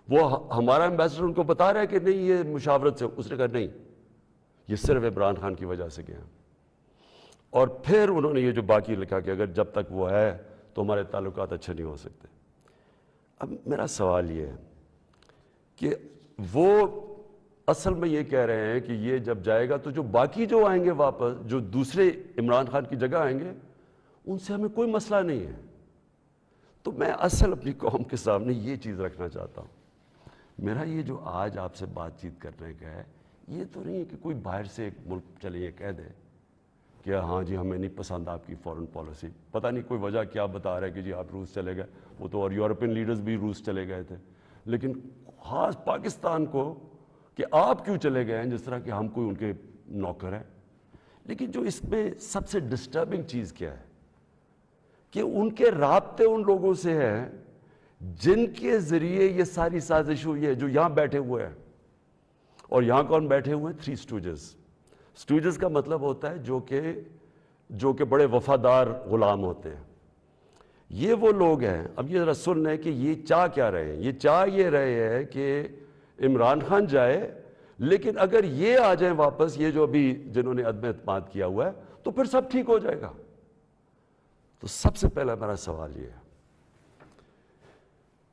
وہ ہمارا ایمبیسڈر ان کو بتا رہا ہے کہ نہیں یہ مشاورت سے، اس نے کہا نہیں یہ صرف عمران خان کی وجہ سے گیا. اور پھر انہوں نے یہ جو باقی لکھا کہ اگر جب تک وہ ہے تو ہمارے تعلقات اچھے نہیں ہو سکتے. اب میرا سوال یہ ہے کہ وہ اصل میں یہ کہہ رہے ہیں کہ یہ جب جائے گا تو جو باقی جو آئیں گے واپس، جو دوسرے عمران خان کی جگہ آئیں گے، ان سے ہمیں کوئی مسئلہ نہیں ہے. تو میں اصل اپنی قوم کے سامنے یہ چیز رکھنا چاہتا ہوں. میرا یہ جو آج آپ سے بات چیت کرنے کا ہے، یہ تو نہیں ہے کہ کوئی باہر سے ایک ملک چلے یہ کہہ دے کہ ہاں جی ہمیں نہیں پسند آپ کی فورن پالیسی، پتہ نہیں کوئی وجہ کیا بتا رہا ہے کہ جی آپ روس چلے گئے، وہ تو اور یورپین لیڈرز بھی روس چلے گئے تھے، لیکن خاص پاکستان کو کہ آپ کیوں چلے گئے ہیں، جس طرح کہ ہم کوئی ان کے نوکر ہیں. لیکن جو اس میں سب سے ڈسٹربنگ چیز کیا ہے کہ ان کے رابطے ان لوگوں سے ہیں جن کے ذریعے یہ ساری سازش ہوئی ہے، جو یہاں بیٹھے ہوئے ہیں. اور یہاں کون بیٹھے ہوئے ہیں؟ 3 اسٹوجز. اسٹوجز کا مطلب ہوتا ہے جو کہ بڑے وفادار غلام ہوتے ہیں. یہ وہ لوگ ہیں. اب یہ ذرا سن لیں کہ یہ چاہ کیا رہے ہیں. یہ چاہ یہ رہے ہیں کہ عمران خان جائے، لیکن اگر یہ آ جائیں واپس، یہ جو ابھی جنہوں نے عدم اعتماد کیا ہوا ہے، تو پھر سب ٹھیک ہو جائے گا. تو سب سے پہلا میرا سوال یہ ہے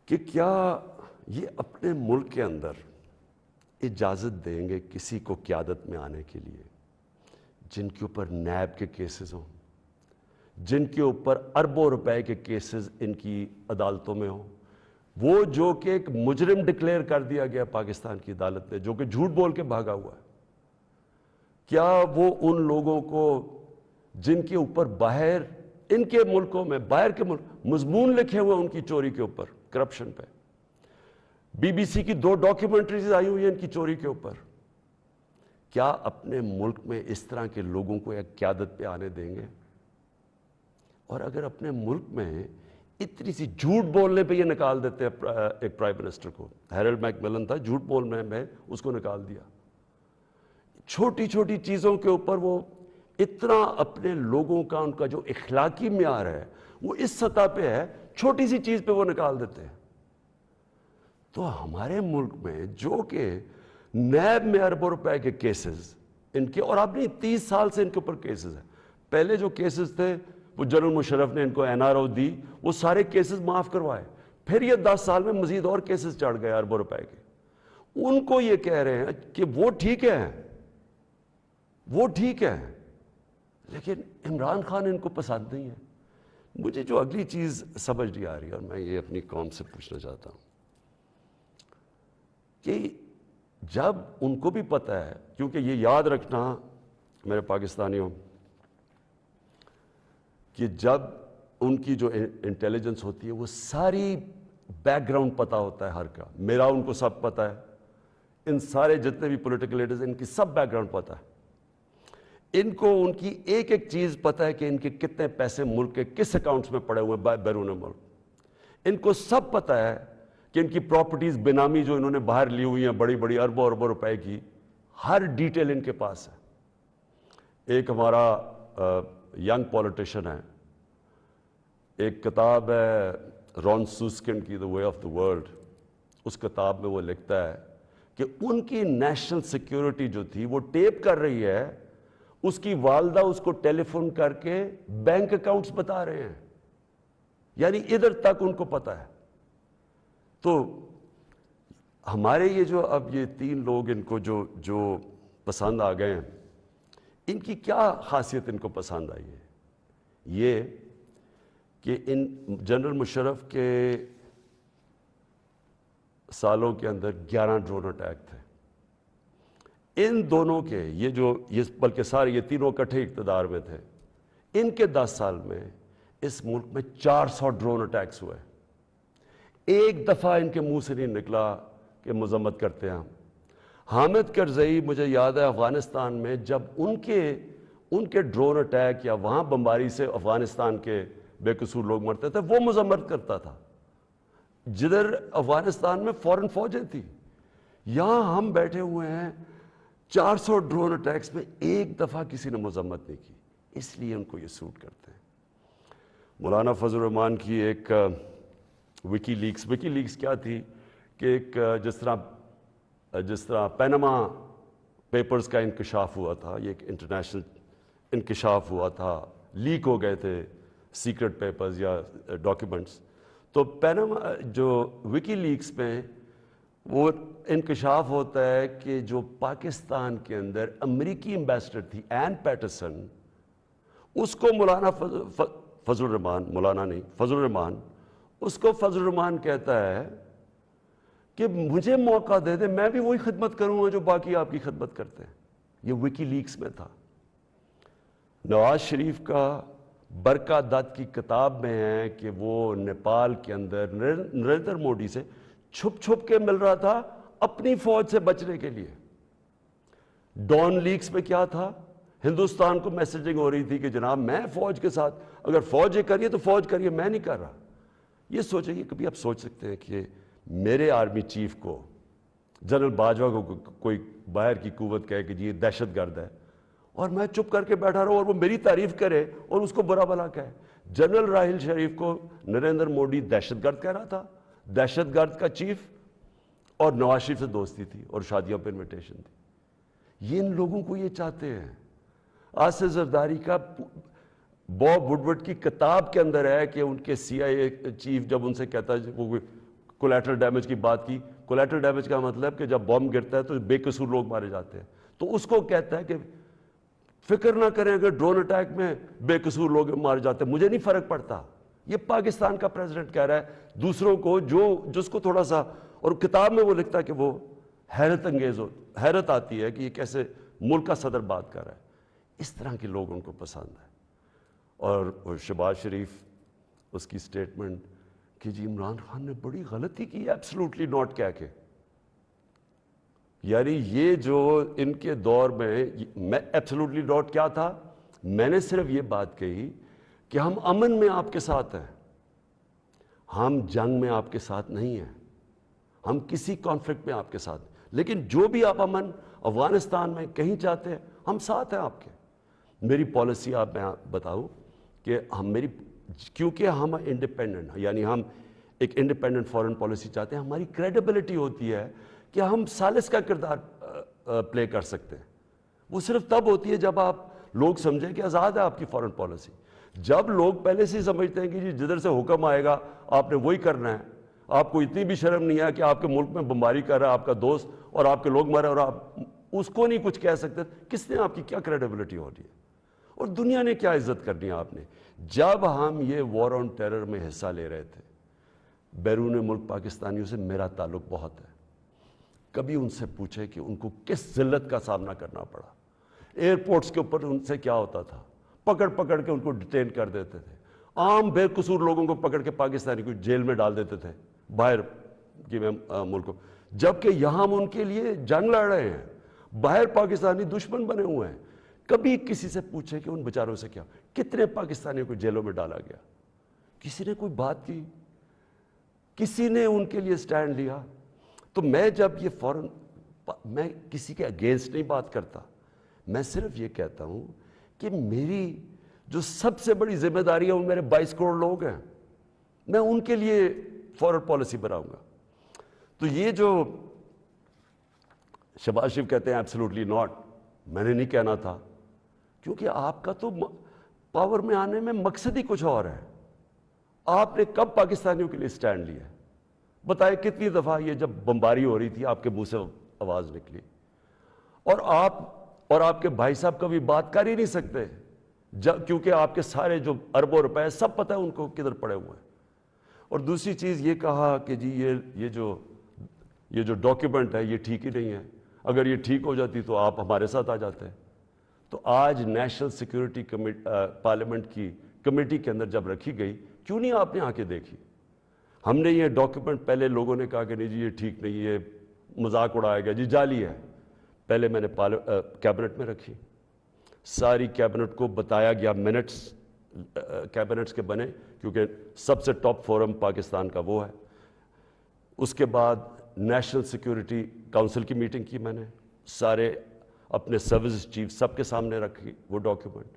کہ کیا یہ اپنے ملک کے اندر اجازت دیں گے کسی کو قیادت میں آنے کے لیے جن کے اوپر نیب کے کیسز ہوں، جن کے اوپر اربوں روپے کے کیسز ان کی عدالتوں میں ہوں، وہ جو کہ ایک مجرم ڈکلیئر کر دیا گیا پاکستان کی عدالت نے، جو کہ جھوٹ بول کے بھاگا ہوا ہے؟ کیا وہ ان لوگوں کو جن کے اوپر باہر ان کے ملکوں میں، باہر کے ملک مضمون لکھے ہوئے ان کی چوری کے اوپر، کرپشن پہ، BBC کی 2 ڈاکیومنٹریز آئی ہوئی ہیں ان کی چوری کے اوپر، کیا اپنے ملک میں اس طرح کے لوگوں کو ایک قیادت پہ آنے دیں گے؟ اور اگر اپنے ملک میں اتنی سی جھوٹ بولنے پہ یہ نکال دیتے ہیں ایک پرائم منسٹر کو، ہیرلڈ میک ملن تھا، جھوٹ بولنے میں اس کو نکال دیا. چھوٹی چھوٹی چیزوں کے اوپر وہ اتنا اپنے لوگوں کا، ان کا جو اخلاقی معیار ہے وہ اس سطح پہ ہے، چھوٹی سی چیز پہ وہ نکال دیتے ہیں. تو ہمارے ملک میں جو کہ نیب میں اربوں روپے کے کیسز ان کے، اور اب نہیں 30 سال سے ان کے اوپر کیسز ہیں. پہلے جو کیسز تھے وہ جنرل مشرف نے ان کو NRO دی، وہ سارے کیسز معاف کروائے، پھر یہ 10 سال میں مزید اور کیسز چڑھ گئے اربوں روپے کے۔ ان کو یہ کہہ رہے ہیں کہ وہ ٹھیک ہے، وہ ٹھیک ہے، لیکن عمران خان ان کو پسند نہیں ہے۔ مجھے جو اگلی چیز سمجھ نہیں آ رہی، اور میں یہ اپنی قوم سے پوچھنا چاہتا ہوں کہ جب ان کو بھی پتہ ہے، کیونکہ یہ یاد رکھنا میرے پاکستانیوں کہ جب ان کی جو انٹیلیجنس ہوتی ہے وہ ساری بیک گراؤنڈ پتہ ہوتا ہے ہر کا، میرا ان کو سب پتہ ہے، ان سارے جتنے بھی پولیٹیکل لیڈرز ان کی سب بیک گراؤنڈ پتہ ہے، ان کو ان کی ایک ایک چیز پتہ ہے کہ ان کے کتنے پیسے ملک کے کس اکاؤنٹس میں پڑے ہوئے ہیں بیرون ملک، ان کو سب پتہ ہے کہ ان کی پراپرٹیز بینامی جو انہوں نے باہر لی ہوئی ہیں بڑی بڑی اربوں اربوں روپے کی، ہر ڈیٹیل ان کے پاس ہے۔ ایک ہمارا ینگ پولیٹیشین ہے، ایک کتاب ہے رون سوسکنڈ کی The Way of the World، اس کتاب میں وہ لکھتا ہے کہ ان کی نیشنل سیکیورٹی جو تھی وہ ٹیپ کر رہی ہے، اس کی والدہ اس کو ٹیلی فون کر کے بینک اکاؤنٹس بتا رہے ہیں، یعنی ادھر تک ان کو پتہ ہے۔ تو ہمارے یہ جو اب یہ 3 لوگ ان کو جو پسند آ گئے ہیں، ان کی کیا خاصیت ان کو پسند آئی ہے؟ یہ کہ ان جنرل مشرف کے سالوں کے اندر 11 ڈرون اٹیک تھے، ان دونوں کے یہ بلکہ سارے یہ تینوں اکٹھے اقتدار میں تھے، ان کے 10 سال میں اس ملک میں 400 ڈرون اٹیکس ہوئے، ایک دفعہ ان کے منہ سے نہیں نکلا کہ مذمت کرتے ہیں ہم۔ حامد کرزئی مجھے یاد ہے افغانستان میں جب ان کے ڈرون اٹیک یا وہاں بمباری سے افغانستان کے بے قصور لوگ مرتے تھے، وہ مذمت کرتا تھا، جدھر افغانستان میں فورن فوجیں تھی، یہاں ہم بیٹھے ہوئے ہیں 400 ڈرون اٹیکس میں ایک دفعہ کسی نے مذمت نہیں کی، اس لیے ان کو یہ سوٹ کرتے ہیں۔ مولانا فضل الرحمان کی ایک وکی لیکس کیا تھی کہ ایک جس طرح پینما پیپرز کا انکشاف ہوا تھا، یہ ایک انٹرنیشنل انکشاف ہوا تھا، لیک ہو گئے تھے سیکرٹ پیپرز یا ڈاکیومنٹس، تو پینما جو وکی لیکس میں وہ انکشاف ہوتا ہے کہ جو پاکستان کے اندر امریکی ایمبیسڈر تھی این پیٹرسن، اس کو مولانا فضل الرحمان اس کو فضل الرحمان کہتا ہے کہ مجھے موقع دے دے، میں بھی وہی خدمت کروں گا جو باقی آپ کی خدمت کرتے ہیں۔ یہ وکی لیکس میں تھا۔ نواز شریف کا برکا دت کی کتاب میں ہے کہ وہ نیپال کے اندر نریندر مودی سے چھپ کے مل رہا تھا اپنی فوج سے بچنے کے لیے۔ ڈان لیکس میں کیا تھا؟ ہندوستان کو میسیجنگ ہو رہی تھی کہ جناب میں فوج کے ساتھ، اگر فوج یہ کریے تو فوج کریے، میں نہیں کر رہا۔ یہ سوچیں، یہ کبھی آپ سوچ سکتے ہیں کہ میرے آرمی چیف کو، جنرل باجوہ کو کوئی باہر کی قوت کہے کہ جی یہ دہشت گرد ہے، اور میں چپ کر کے بیٹھا رہا ہوں اور وہ میری تعریف کرے اور اس کو برا بھلا کہے؟ جنرل راحیل شریف کو نریندر مودی دہشت گرد کہہ رہا تھا، دہشت گرد کا چیف، اور نواز شریف سے دوستی تھی اور شادیوں پہ انویٹیشن تھی۔ یہ ان لوگوں کو یہ چاہتے ہیں۔ آصف زرداری کا باب وڈورڈ کی کتاب کے اندر ہے کہ ان کے CIA چیف جب ان سے کہتا ہے، وہ کولیٹرل ڈیمیج کی بات کی، کولیٹرل ڈیمیج کا مطلب کہ جب بم گرتا ہے تو بے قصور لوگ مارے جاتے ہیں، تو اس کو کہتا ہے کہ فکر نہ کریں اگر ڈرون اٹیک میں بے قصور لوگ مارے جاتے ہیں، مجھے نہیں فرق پڑتا۔ یہ پاکستان کا پریزیڈنٹ کہہ رہا ہے دوسروں کو جس کو تھوڑا سا، اور کتاب میں وہ لکھتا ہے کہ وہ حیرت آتی ہے کہ یہ کیسے ملک کا صدر بات کر رہا ہے۔ اس طرح کے لوگ ان کو پسند ہے۔ اور شہباز شریف، اس کی سٹیٹمنٹ کہ جی عمران خان نے بڑی غلطی کی ایبسلوٹلی ناٹ کہہ کے، یعنی یہ جو ان کے دور میں ایبسلوٹلی ناٹ کیا تھا، میں نے صرف یہ بات کہی کہ ہم امن میں آپ کے ساتھ ہیں، ہم جنگ میں آپ کے ساتھ نہیں ہیں، ہم کسی کانفلکٹ میں آپ کے ساتھ، لیکن جو بھی آپ امن افغانستان میں کہیں چاہتے ہیں ہم ساتھ ہیں آپ کے۔ میری پالیسی آپ میں بتاؤں کہ کیونکہ ہم انڈیپینڈنٹ ہیں، یعنی ہم ایک انڈیپینڈنٹ فارن پالیسی چاہتے ہیں، ہماری کریڈیبلٹی ہوتی ہے کہ ہم ثالث کا کردار پلے کر سکتے ہیں۔ وہ صرف تب ہوتی ہے جب آپ لوگ سمجھیں کہ آزاد ہے آپ کی فارن پالیسی۔ جب لوگ پہلے سے ہی سمجھتے ہیں کہ جی جدھر سے حکم آئے گا آپ نے وہی کرنا ہے، آپ کو اتنی بھی شرم نہیں ہے کہ آپ کے ملک میں بمباری کر رہا ہے آپ کا دوست اور آپ کے لوگ مرے اور آپ اس کو نہیں کچھ کہہ سکتے، کس نے آپ کی کیا کریڈیبلٹی ہو رہی ہے اور دنیا نے کیا عزت کرنی ہے آپ نے؟ جب ہم یہ وار آن ٹیرر میں حصہ لے رہے تھے، بیرون ملک پاکستانیوں سے میرا تعلق بہت ہے، کبھی ان سے پوچھے کہ ان کو کس ذلت کا سامنا کرنا پڑا، ایئرپورٹس کے اوپر ان سے کیا ہوتا تھا، پکڑ پکڑ کے ان کو ڈیٹین کر دیتے تھے، عام بے قصور لوگوں کو پکڑ کے پاکستانی کو جیل میں ڈال دیتے تھے باہر کے ملکوں، جبکہ یہاں ہم ان کے لیے جنگ لڑ رہے ہیں، باہر پاکستانی دشمن بنے ہوئے ہیں۔ کبھی کسی سے پوچھے کہ ان بیچاروں سے کیا، کتنے پاکستانیوں کو جیلوں میں ڈالا گیا، کسی نے کوئی بات کی، کسی نے ان کے لیے سٹینڈ لیا؟ تو میں جب یہ فوراً، میں کسی کے اگینسٹ نہیں بات کرتا، میں صرف یہ کہتا ہوں کہ میری جو سب سے بڑی ذمہ داری ہے وہ میرے 22 کروڑ لوگ ہیں، میں ان کے لیے فورن پالیسی بناؤں گا۔ تو یہ جو شہباز شریف کہتے ہیں ایبسلوٹلی ناٹ، میں نے نہیں کہنا تھا، کیونکہ آپ کا تو پاور میں آنے میں مقصد ہی کچھ اور ہے۔ آپ نے کب پاکستانیوں کے لیے سٹینڈ لیا؟ بتائیں کتنی دفعہ یہ جب بمباری ہو رہی تھی آپ کے منہ سے آواز نکلی، اور آپ کے بھائی صاحب کبھی بات کر ہی نہیں سکتے کیونکہ آپ کے سارے جو اربوں روپے سب پتہ ہے ان کو کدھر پڑے ہوئے ہیں۔ اور دوسری چیز یہ کہا کہ جی یہ جو ڈاکیومنٹ ہے یہ ٹھیک ہی نہیں ہے، اگر یہ ٹھیک ہو جاتی تو آپ ہمارے ساتھ آ جاتے ہیں۔ تو آج نیشنل سیکیورٹی پارلیمنٹ کی کمیٹی کے اندر جب رکھی گئی، کیوں نہیں آپ نے آ کے دیکھی؟ ہم نے یہ ڈاکیومنٹ پہلے لوگوں نے کہا کہ نہیں جی یہ ٹھیک نہیں، یہ مذاق اڑایا گیا، جی جعلی ہے، پہلے میں نے کیبنٹ میں رکھی، ساری کیبنٹ کو بتایا گیا، منٹس کیبنٹس کے بنے کیونکہ سب سے ٹاپ فورم پاکستان کا وہ ہے۔ اس کے بعد نیشنل سیکیورٹی کونسل کی میٹنگ کی میں نے، سارے اپنے سروس چیف سب کے سامنے رکھی وہ ڈاکیومنٹ،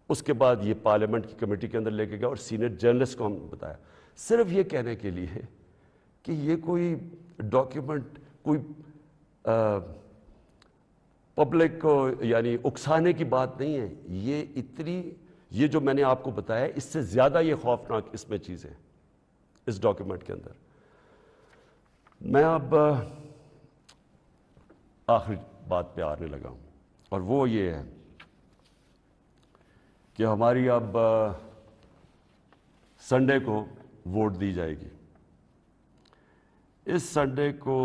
اس کے بعد یہ پارلیمنٹ کی کمیٹی کے اندر لے کے گیا اور سینئر جرنلسٹ کو ہم نے بتایا، صرف یہ کہنے کے لیے کہ یہ کوئی ڈاکیومنٹ کوئی پبلک کو یعنی اکسانے کی بات نہیں ہے، یہ جو میں نے آپ کو بتایا اس سے زیادہ یہ خوفناک اس میں چیزیں اس ڈاکیومنٹ کے اندر۔ میں اب آخری بات پہ آنے لگا ہوں اور وہ یہ ہے کہ ہماری اب سنڈے کو ووٹ دی جائے گی۔ اس سنڈے کو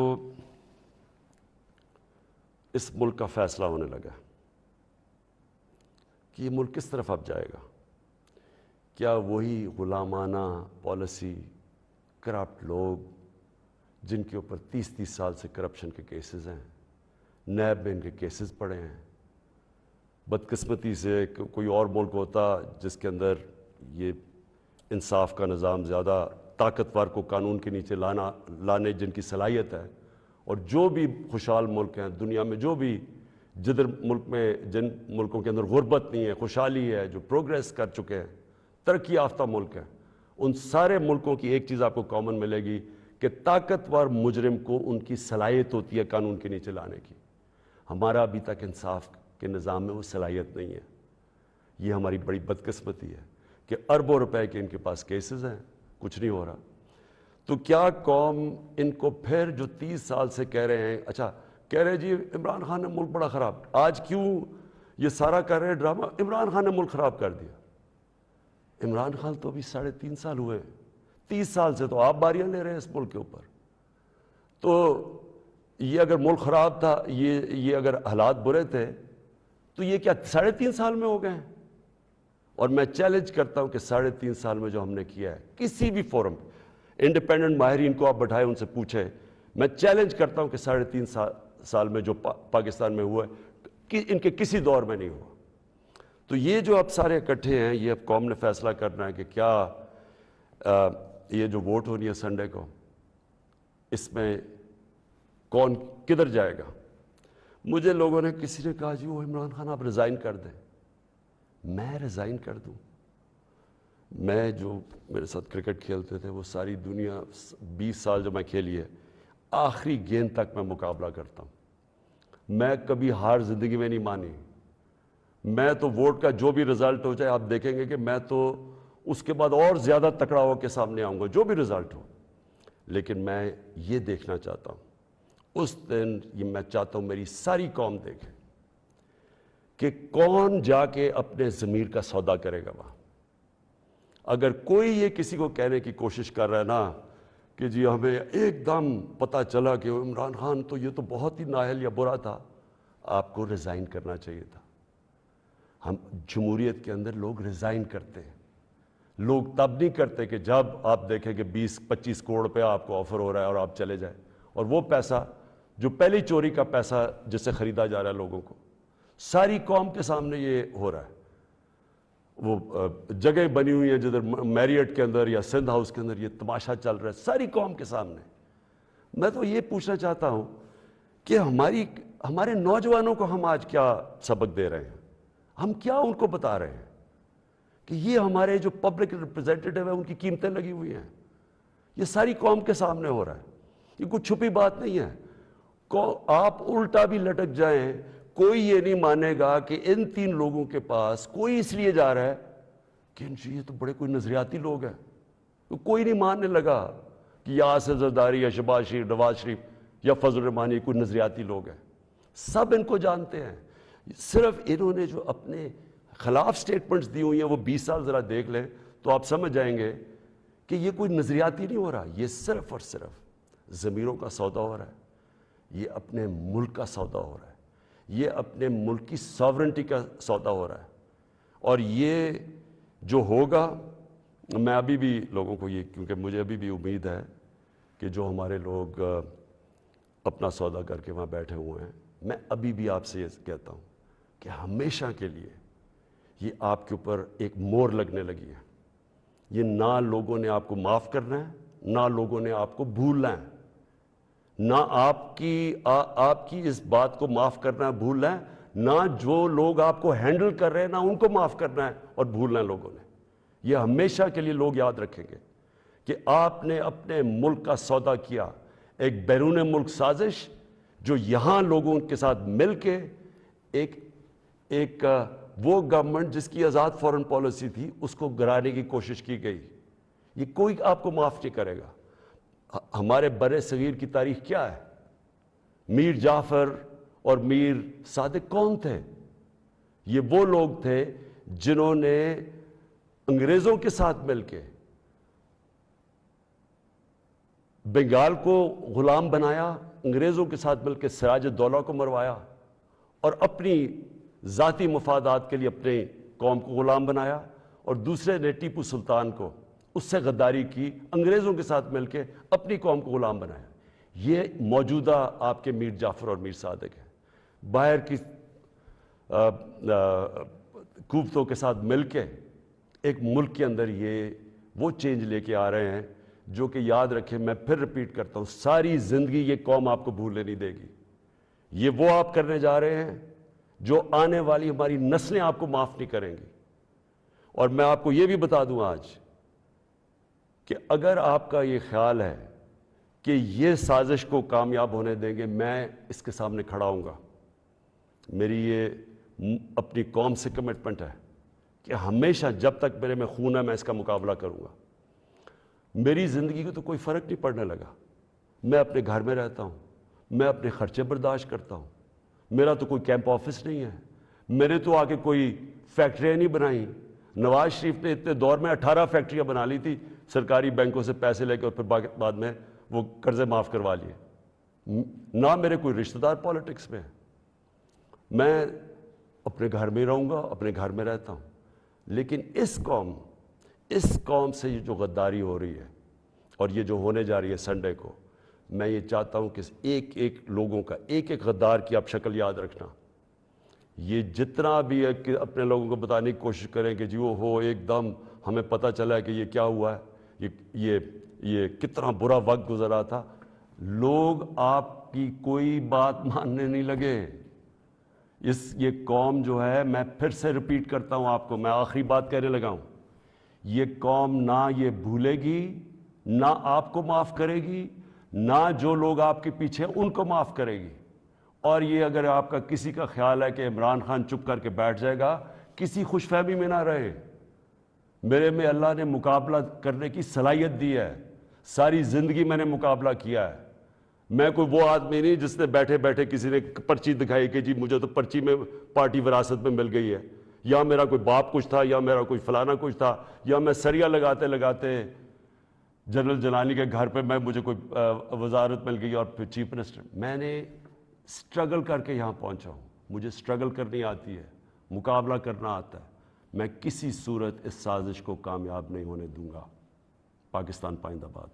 اس ملک کا فیصلہ ہونے لگا کہ یہ ملک کس طرف اب جائے گا، کیا وہی غلامانہ پالیسی، کرپٹ لوگ جن کے اوپر 30 سال سے کرپشن کے کیسز ہیں، نیب میں ان کے کیسز پڑے ہیں، بدقسمتی سے کوئی اور ملک ہوتا جس کے اندر یہ انصاف کا نظام زیادہ طاقتور کو قانون کے نیچے لانے جن کی صلاحیت ہے، اور جو بھی خوشحال ملک ہیں دنیا میں، جو بھی جن ملکوں کے اندر غربت نہیں ہے، خوشحالی ہے، جو پروگریس کر چکے ہیں، ترقی یافتہ ملک ہیں، ان سارے ملکوں کی ایک چیز آپ کو کامن ملے گی کہ طاقتور مجرم کو ان کی صلاحیت ہوتی ہے قانون کے نیچے لانے کی۔ ہمارا ابھی تک انصاف کے نظام میں وہ صلاحیت نہیں ہے۔ یہ ہماری بڑی بدقسمتی ہے کہ اربوں روپے کے ان کے پاس کیسز ہیں، کچھ نہیں ہو رہا۔ تو کیا قوم ان کو پھر جو 30 سال سے کہہ رہے ہیں، اچھا کہہ رہے جی عمران خان نے ملک بڑا خراب، آج کیوں یہ سارا کر رہے ڈرامہ؟ عمران خان نے ملک خراب کر دیا۔ عمران خان تو ابھی 3.5 سال ہوئے، 30 سال سے تو آپ باریاں لے رہے ہیں اس ملک کے اوپر۔ تو یہ اگر ملک خراب تھا، یہ اگر حالات برے تھے تو یہ کیا 3.5 سال میں ہو گئے ہیں؟ اور میں چیلنج کرتا ہوں کہ 3.5 سال میں جو ہم نے کیا ہے کسی بھی فورم، انڈیپینڈنٹ ماہرین کو آپ بٹھائے ان سے پوچھیں، میں چیلنج کرتا ہوں کہ 3.5 سال میں جو پاکستان میں ہوا ہے کہ ان کے کسی دور میں نہیں ہوا۔ تو یہ جو اب سارے اکٹھے ہیں، یہ اب قوم نے فیصلہ کرنا ہے کہ کیا یہ جو ووٹ ہونی ہے سنڈے کو، اس میں کون کدھر جائے گا۔ مجھے لوگوں نے کسی نے کہا جی وہ عمران خان آپ ریزائن کر دیں، میں ریزائن کر دوں؟ میں جو میرے ساتھ کرکٹ کھیلتے تھے وہ ساری دنیا 20 سال جو میں کھیلی ہے، آخری گیند تک میں مقابلہ کرتا ہوں، میں کبھی ہار زندگی میں نہیں مانی، میں تو ووٹ کا جو بھی رزلٹ ہو جائے آپ دیکھیں گے کہ میں تو اس کے بعد اور زیادہ تکڑا ہو کے سامنے آؤں گا جو بھی رزلٹ ہو. لیکن میں یہ دیکھنا چاہتا ہوں اس دن، یہ میں چاہتا ہوں میری ساری قوم دیکھے کہ کون جا کے اپنے ضمیر کا سودا کرے گا وہاں. اگر کوئی یہ کسی کو کہنے کی کوشش کر رہا ہے نا کہ جی ہمیں ایک دم پتہ چلا کہ عمران خان تو یہ تو بہت ہی نااہل یا برا تھا، آپ کو ریزائن کرنا چاہیے تھا. ہم جمہوریت کے اندر لوگ ریزائن کرتے ہیں. لوگ تب نہیں کرتے کہ جب آپ دیکھیں کہ 20-25 کروڑ روپے آپ کو آفر ہو رہا ہے اور آپ چلے جائیں، اور وہ پیسہ جو پہلی چوری کا پیسہ جس سے خریدا جا رہا ہے لوگوں کو، ساری قوم کے سامنے یہ ہو رہا ہے. وہ جگہ بنی ہوئی ہیں جدھر میریٹ کے اندر یا سندھ ہاؤس کے اندر یہ تماشا چل رہا ہے ساری قوم کے سامنے. میں تو یہ پوچھنا چاہتا ہوں کہ ہمارے نوجوانوں کو ہم آج کیا سبق دے رہے ہیں؟ ہم کیا ان کو بتا رہے ہیں کہ یہ ہمارے جو پبلک ریپرزینٹیٹیو ہیں ان کی قیمتیں لگی ہوئی ہیں؟ یہ ساری قوم کے سامنے ہو رہا ہے، یہ کوئی چھپی بات نہیں ہے. آپ الٹا بھی لٹک جائیں، کوئی یہ نہیں مانے گا کہ ان 3 لوگوں کے پاس کوئی اس لیے جا رہا ہے کہ یہ تو بڑے کوئی نظریاتی لوگ ہیں. کوئی نہیں ماننے لگا کہ یا آصف زرداری یا شہباز شریف، نواز شریف یا فضل الرحمان یہ کوئی نظریاتی لوگ ہیں. سب ان کو جانتے ہیں. صرف انہوں نے جو اپنے خلاف سٹیٹمنٹس دی ہوئی ہیں وہ 20 سال ذرا دیکھ لیں تو آپ سمجھ جائیں گے کہ یہ کوئی نظریاتی نہیں ہو رہا، یہ صرف اور صرف ضمیروں کا سودا ہو رہا ہے. یہ اپنے ملک کا سودا ہو رہا ہے، یہ اپنے ملک کی ساورنٹی کا سودا ہو رہا ہے. اور یہ جو ہوگا، میں ابھی بھی لوگوں کو یہ، کیونکہ مجھے ابھی بھی امید ہے کہ جو ہمارے لوگ اپنا سودا کر کے وہاں بیٹھے ہوئے ہیں، میں ابھی بھی آپ سے یہ کہتا ہوں کہ ہمیشہ کے لیے یہ آپ کے اوپر ایک مور لگنے لگی ہے. یہ نہ لوگوں نے آپ کو معاف کرنا ہے، نہ لوگوں نے آپ کو بھولنا ہے. نہ آپ کی اس بات کو معاف کرنا ہے، بھولنا ہے، نہ جو لوگ آپ کو ہینڈل کر رہے ہیں نہ ان کو معاف کرنا ہے اور بھولنا ہے لوگوں نے. یہ ہمیشہ کے لیے لوگ یاد رکھیں گے کہ آپ نے اپنے ملک کا سودا کیا، ایک بیرون ملک سازش جو یہاں لوگوں کے ساتھ مل کے ایک وہ گورنمنٹ جس کی آزاد فورن پالیسی تھی اس کو گرانے کی کوشش کی گئی. یہ کوئی آپ کو معاف نہیں کرے گا. ہمارے بر صغیر کی تاریخ کیا ہے؟ میر جعفر اور میر صادق کون تھے؟ یہ وہ لوگ تھے جنہوں نے انگریزوں کے ساتھ مل کے بنگال کو غلام بنایا، انگریزوں کے ساتھ مل کے سراج الدولہ کو مروایا اور اپنی ذاتی مفادات کے لیے اپنے قوم کو غلام بنایا، اور دوسرے نے ٹیپو سلطان کو اس سے غداری کی، انگریزوں کے ساتھ مل کے اپنی قوم کو غلام بنایا. یہ موجودہ آپ کے میر جعفر اور میر صادق ہیں. باہر کی قوتوں کے ساتھ مل کے ایک ملک کے اندر یہ وہ چینج لے کے آ رہے ہیں جو کہ یاد رکھیں، میں پھر ریپیٹ کرتا ہوں، ساری زندگی یہ قوم آپ کو بھولنے نہیں دے گی. یہ وہ آپ کرنے جا رہے ہیں جو آنے والی ہماری نسلیں آپ کو معاف نہیں کریں گی. اور میں آپ کو یہ بھی بتا دوں آج کہ اگر آپ کا یہ خیال ہے کہ یہ سازش کو کامیاب ہونے دیں گے، میں اس کے سامنے کھڑا ہوں گا. میری یہ اپنی قوم سے کمٹمنٹ ہے کہ ہمیشہ جب تک میرے میں خون ہے میں اس کا مقابلہ کروں گا. میری زندگی کو تو کوئی فرق نہیں پڑنے لگا. میں اپنے گھر میں رہتا ہوں، میں اپنے خرچے برداشت کرتا ہوں. میرا تو کوئی کیمپ آفس نہیں ہے، میرے تو آگے کوئی فیکٹریاں نہیں بنائیں. نواز شریف نے اتنے دور میں 18 فیکٹریاں بنا لی تھی سرکاری بینکوں سے پیسے لے کے، اور پھر بعد میں وہ قرضے معاف کروا لیے. نہ میرے کوئی رشتہ دار پالیٹکس میں ہے. میں اپنے گھر میں رہوں گا، اپنے گھر میں رہتا ہوں. لیکن اس قوم سے یہ جو غداری ہو رہی ہے اور یہ جو ہونے جا رہی ہے سنڈے کو، میں یہ چاہتا ہوں کہ ایک ایک لوگوں کا، ایک ایک غدار کی آپ شکل یاد رکھنا. یہ جتنا بھی ہے کہ اپنے لوگوں کو بتانے کی کوشش کریں کہ جی وہ ہو ایک دم ہمیں پتہ چلا ہے کہ یہ کیا ہوا ہے، یہ کتنا برا وقت گزرا تھا. لوگ آپ کی کوئی بات ماننے نہیں لگے. یہ قوم جو ہے، میں پھر سے ریپیٹ کرتا ہوں آپ کو، میں آخری بات کہنے لگا ہوں، یہ قوم نہ یہ بھولے گی، نہ آپ کو معاف کرے گی، نہ جو لوگ آپ کے پیچھے ان کو معاف کرے گی. اور یہ اگر آپ کا کسی کا خیال ہے کہ عمران خان چپ کر کے بیٹھ جائے گا، کسی خوش فہمی میں نہ رہے. میرے میں اللہ نے مقابلہ کرنے کی صلاحیت دی ہے. ساری زندگی میں نے مقابلہ کیا ہے. میں کوئی وہ آدمی نہیں جس نے بیٹھے بیٹھے کسی نے پرچی دکھائی کہ جی مجھے تو پرچی میں پارٹی وراثت میں مل گئی ہے، یا میرا کوئی باپ کچھ تھا، یا میرا کوئی فلانا کچھ تھا، یا میں سریا لگاتے لگاتے جنرل جلانی کے گھر پہ مجھے کوئی وزارت مل گئی اور پھر چیف منسٹر. میں نے سٹرگل کر کے یہاں پہنچا ہوں. مجھے سٹرگل کرنی آتی ہے، مقابلہ کرنا آتا ہے. میں کسی صورت اس سازش کو کامیاب نہیں ہونے دوں گا. پاکستان پائندہ باد.